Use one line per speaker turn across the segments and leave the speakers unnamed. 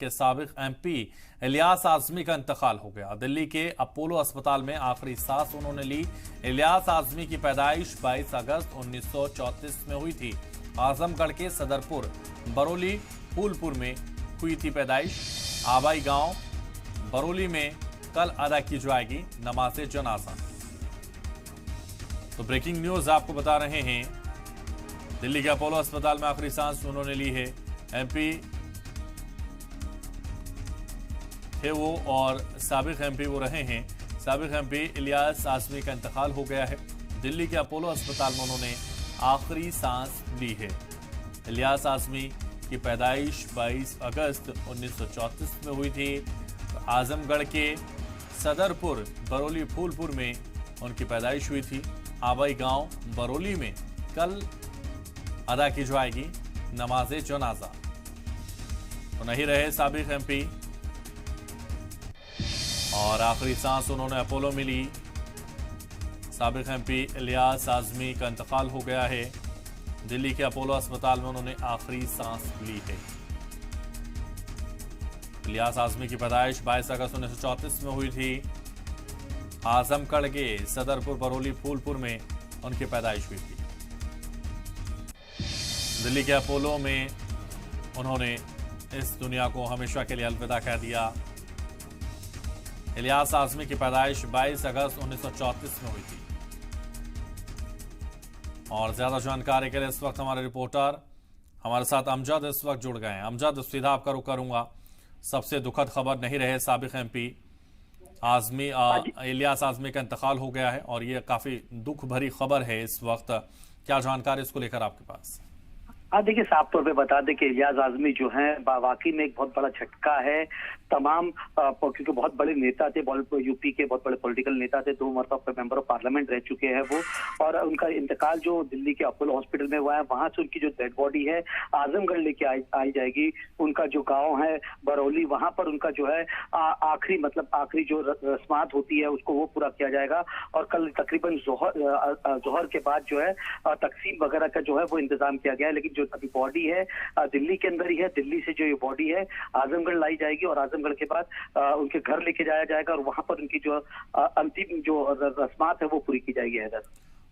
के साबिक एमपी इलियास आजमी का इंतकाल हो गया। दिल्ली के अपोलो अस्पताल में आखिरी सांस उन्होंने ली। इलियास आजमी की पैदाइश 22 अगस्त 1934 में हुई थी। आजमगढ़ के सदरपुर बरौली फूलपुर में हुई थी पैदाइश। आबाई गांव बरौली में कल अदा की जाएगी नमाज जनाजा। तो ब्रेकिंग न्यूज आपको बता रहे हैं, दिल्ली के अपोलो अस्पताल में आखिरी सांस उन्होंने ली है। एमपी थे वो और साबिक एमपी वो रहे हैं। साबिक एमपी इलियास आजमी का इंतकाल हो गया है। दिल्ली के अपोलो अस्पताल में उन्होंने आखिरी सांस ली है। इलियास आजमी की पैदाइश 22 अगस्त 1934 में हुई थी। आजमगढ़ के सदरपुर बरौली फूलपुर में उनकी पैदाइश हुई थी। आबाई गांव बरौली में कल अदा की जाएगी नमाज जनाजा। तो नहीं रहे साबिक एमपी और आखिरी सांस उन्होंने अपोलो में ली। साबिक एमपी इलियास आजमी का इंतकाल हो गया है। दिल्ली के अपोलो अस्पताल में उन्होंने आखिरी सांस ली है। इलियास आजमी की पैदाइश 22 अगस्त 1934 में हुई थी। आजमगढ़ के सदरपुर बरौली फूलपुर में उनकी पैदाइश हुई थी। दिल्ली के अपोलो में उन्होंने इस दुनिया को हमेशा के लिए अलविदा कह दिया। इलियास आजमी की पैदाइश 22 अगस्त 1934 में हुई थी। और ज्यादा जानकारी के लिए इस वक्त हमारे रिपोर्टर हमारे साथ अमजद इस वक्त जुड़ गए हैं। अमजद, सीधा आपका रुख करूंगा। सबसे दुखद खबर, नहीं रहे साबिक एमपी आजमी इलियास आजमी का इंतकाल हो गया है और ये काफी दुख भरी खबर है इस वक्त। क्या जानकारी इसको लेकर आपके पास?
हाँ, देखिए, साफ तौर पे बता दें कि इलियास आजमी जो है वाकई में एक बहुत बड़ा झटका है तमाम, क्योंकि बहुत बड़े नेता थे, यूपी के बहुत बड़े पॉलिटिकल नेता थे, 2 मरतबा मेंबर ऑफ पार्लियामेंट रह चुके हैं वो। और उनका इंतकाल जो दिल्ली के अपोलो हॉस्पिटल में हुआ है, वहां से उनकी जो डेड बॉडी है आजमगढ़ लेके आई जाएगी। उनका जो गाँव है बरौली, वहां पर उनका जो है आखिरी जो रस्मात होती है उसको वो पूरा किया जाएगा। और कल तकरीबन जोहर के बाद जो है तकसीम वगैरह का जो है वो इंतजाम किया गया है। लेकिन जो अभी बॉडी है दिल्ली के अंदर ही है। दिल्ली से जो ये बॉडी है आजमगढ़ लाई जाएगी और आजमगढ़ के बाद उनके घर लेके जाया जाएगा और वहां पर उनकी जो अंतिम जो रस्मात है वो पूरी की जाएगी। हैदर,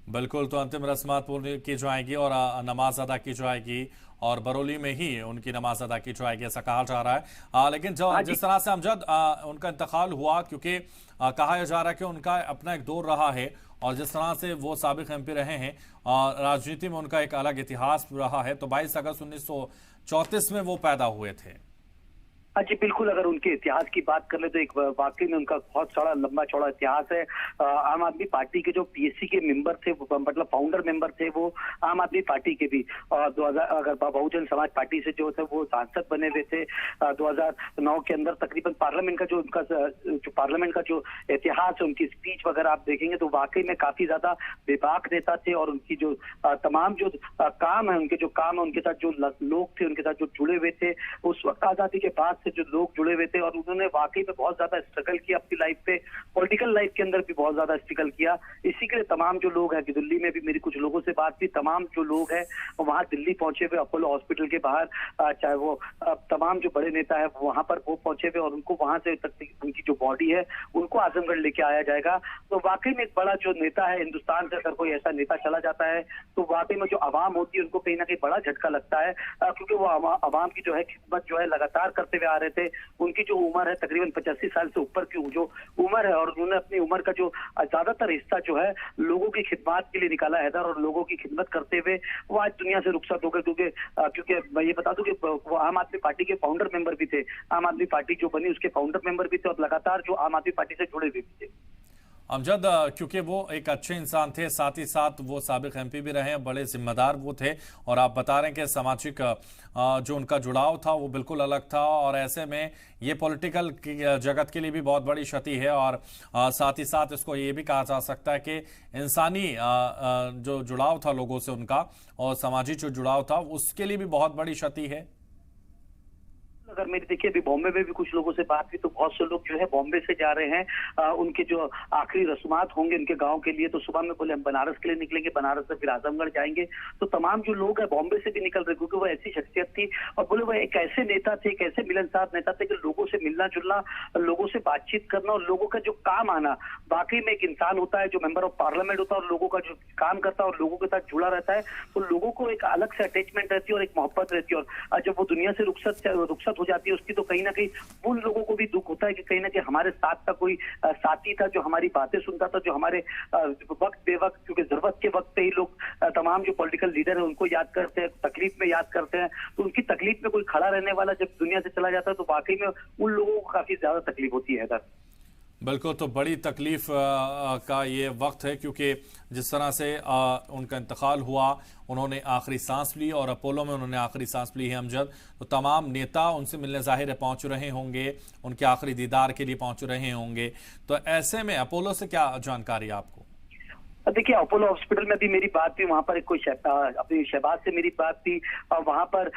बिल्कुल, तो अंतिम रस्मात पूरी की जाएगी और नमाज अदा की जाएगी और बरौली में ही उनकी नमाज अदा की जाएगी, ऐसा कहा जा रहा है। लेकिन जो जिस तरह से अमजद उनका इंतकाल हुआ, क्योंकि कहा जा रहा है कि उनका अपना एक दौर रहा है और जिस तरह से वो साबिक एमपी रहे हैं और राजनीति में उनका एक अलग इतिहास रहा है, तो 22 अगस्त 1934 में वो पैदा हुए थे।
जी बिल्कुल, अगर उनके इतिहास की बात कर ले तो एक वाकई में उनका बहुत सारा लंबा चौड़ा इतिहास है। आम आदमी पार्टी के जो पीएससी के मेंबर थे, मतलब फाउंडर मेंबर थे वो आम आदमी पार्टी के भी। और 2000 अगर बहुजन समाज पार्टी से जो थे वो सांसद बने हुए थे। 2009 के अंदर तकरीबन पार्लियामेंट का जो पार्लियामेंट का जो इतिहास है, उनकी स्पीच वगैरह आप देखेंगे तो वाकई में काफी ज्यादा बेबाक नेता थे। और उनकी जो तमाम जो काम है, उनके जो काम है, उनके साथ जो लोग थे उनके साथ जो जुड़े हुए थे, उस वक्त आजादी के बाद जो लोग जुड़े हुए थे, और उन्होंने वाकई में बहुत ज्यादा स्ट्रगल किया अपनी लाइफ पे, पॉलिटिकल लाइफ के अंदर भी बहुत ज्यादा स्ट्रगल किया। इसी के लिए तमाम जो लोग हैं कि दिल्ली में भी मेरी कुछ लोगों से बात थी, तमाम जो लोग हैं वहां दिल्ली पहुंचे हुए अपोलो हॉस्पिटल के बाहर, चाहे वो तमाम जो बड़े नेता है वहां पर वो पहुंचे हुए और उनको वहां से उनकी जो बॉडी है उनको आजमगढ़ लेके आया जाएगा। तो वाकई में एक बड़ा जो नेता है हिंदुस्तान से, अगर कोई ऐसा नेता चला जाता है तो वाकई में जो आवाम होती है उनको कहीं ना कहीं बड़ा झटका लगता है, क्योंकि वो आवाम की जो है खिदमत जो है लगातार करते हुए आ रहे थे। उनकी जो उम्र है तकरीबन 85 साल से ऊपर की जो उम्र है, और उन्होंने अपनी उम्र का जो ज्यादातर हिस्सा जो है लोगों की खिदमत के लिए निकाला है और लोगों की खिदमत करते हुए वो आज दुनिया से रुखसत हो गए। क्योंकि मैं ये बता दूं कि वो आम आदमी पार्टी के फाउंडर मेंबर भी थे। आम आदमी पार्टी जो बनी उसके फाउंडर मेंबर भी थे और लगातार जो आम आदमी पार्टी से जुड़े हुए भी थे।
अमजद, क्योंकि वो एक अच्छे इंसान थे, साथ ही साथ वो साबिक एमपी भी रहे, बड़े जिम्मेदार वो थे, और आप बता रहे हैं कि सामाजिक जो उनका जुड़ाव था वो बिल्कुल अलग था, और ऐसे में ये पॉलिटिकल जगत के लिए भी बहुत बड़ी क्षति है। और साथ ही साथ इसको ये भी कहा जा सकता है कि इंसानी जो जुड़ाव था लोगों से उनका और सामाजिक जो जुड़ाव था उसके लिए भी बहुत बड़ी क्षति है।
अगर मेरी देखिए अभी बॉम्बे में भी कुछ लोगों से बात हुई तो बहुत से लोग जो है बॉम्बे से जा रहे हैं उनके जो आखिरी रस्मात होंगे उनके गांव के लिए, तो सुबह में बोले हम बनारस के लिए निकलेंगे, बनारस से फिर आजमगढ़ जाएंगे। तो तमाम जो लोग हैं बॉम्बे से भी निकल रहे क्योंकि वो ऐसी शख्सियत थी और बोले वो एक ऐसे नेता थे, एक ऐसे मिलनसार नेता थे कि लोगों से मिलना जुलना, लोगों से बातचीत करना और लोगों का जो काम आना, वाकई में एक इंसान होता है जो मेंबर ऑफ पार्लियामेंट होता है और लोगों का जो काम करता है और लोगों के साथ जुड़ा रहता है, तो लोगों को एक अलग से अटैचमेंट रहती है और एक मोहब्बत रहती है। और जब वो दुनिया से रुखसत हो जाती है उसकी, तो कहीं ना कहीं उन लोगों को भी दुख होता है कि कहीं ना कहीं हमारे साथ का कोई साथी था जो हमारी बातें सुनता था, जो हमारे वक्त बेवक्त, क्योंकि जरूरत के वक्त पे ही लोग तमाम जो पॉलिटिकल लीडर है उनको याद करते हैं, तकलीफ में याद करते हैं, तो उनकी तकलीफ में कोई खड़ा रहने वाला जब दुनिया से चला जाता है तो वाकई में उन लोगों को काफी ज्यादा तकलीफ होती है।
बिल्कुल, तो बड़ी तकलीफ का ये वक्त है क्योंकि जिस तरह से उनका इंतकाल हुआ, उन्होंने आखिरी सांस ली और अपोलो में उन्होंने आखिरी सांस ली है अमजद। तो तमाम नेता उनसे मिलने जाहिर है पहुंच रहे होंगे, उनके आखिरी दीदार के लिए पहुंच रहे होंगे, तो ऐसे में अपोलो से क्या जानकारी आपको?
देखिए अपोलो हॉस्पिटल में भी मेरी बात थी, वहां पर एक कोई अपनी शहबाज से मेरी बात थी और वहां पर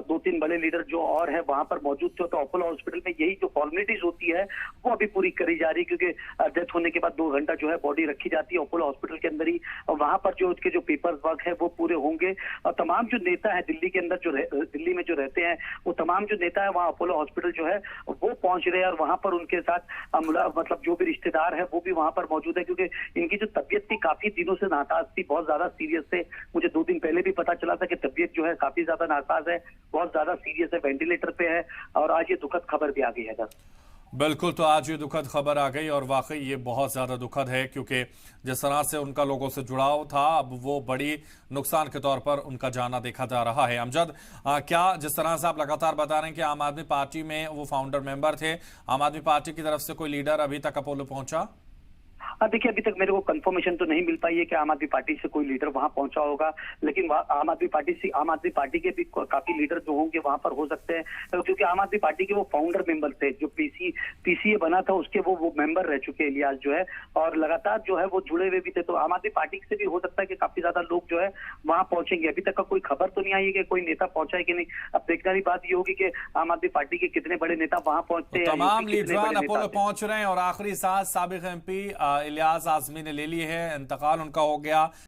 2-3 बड़े लीडर जो और है वहां पर मौजूद थे। तो अपोलो हॉस्पिटल में यही जो फॉर्मेलिटीज होती है वो अभी पूरी करी जा रही है क्योंकि डेथ होने के बाद 2 घंटा जो है बॉडी रखी जाती है अपोलो हॉस्पिटल के अंदर ही, और वहां पर जो उसके जो पेपर वर्क है वो पूरे होंगे। और तमाम जो नेता है दिल्ली के अंदर दिल्ली में जो रहते हैं वो तमाम जो नेता है वहाँ अपोलो हॉस्पिटल जो है वो पहुंच रहे हैं और वहां पर उनके साथ मतलब जो भी रिश्तेदार है वो भी वहां पर मौजूद है क्योंकि इनकी जो तबियत थी काफी दिनों से नासाज थी, बहुत ज्यादा सीरियस थे। मुझे 2 दिन पहले भी पता चला था कि तबियत जो है काफी ज्यादा नासाज है, बहुत ज्यादा सीरियस है, वेंटिलेटर पे है और आज ये दुखद खबर भी आ गई है।
बिल्कुल, तो आज ये दुखद खबर आ गई और वाकई ये बहुत ज़्यादा दुखद है क्योंकि जिस तरह से उनका लोगों से जुड़ाव था अब वो बड़ी नुकसान के तौर पर उनका जाना देखा जा रहा है। अमजद, क्या जिस तरह से आप लगातार बता रहे हैं कि आम आदमी पार्टी में वो फाउंडर मेंबर थे, आम आदमी पार्टी की तरफ से कोई लीडर अभी तक अपोलो पहुंचा?
देखिए अभी तक मेरे को कंफर्मेशन तो नहीं मिल पाई है कि आम आदमी पार्टी से कोई लीडर वहां पहुंचा होगा, लेकिन आम आदमी पार्टी के भी काफी लीडर जो होंगे वहां पर हो सकते हैं क्योंकि आम आदमी पार्टी के वो फाउंडर मेंबर थे, जो पीसीए बना था उसके वो मेंबर रह चुके हैं इलियास जो है, और लगातार जो है वो जुड़े हुए भी थे। तो आम आदमी पार्टी से भी हो सकता है कि काफी ज्यादा लोग जो है वहां पहुंचेंगे। अभी तक का कोई खबर तो नहीं आई है कि कोई नेता पहुंचा है कि नहीं। अब देखने वाली बात ये होगी कि आम आदमी पार्टी के कितने बड़े नेता वहां पहुंचते हैं।
तमाम लीडरान अपोलो पहुंच रहे हैं और आखिरी सांस साबिक एमपी इलियास आजमी ने ले ली है, इंतकाल उनका हो गया।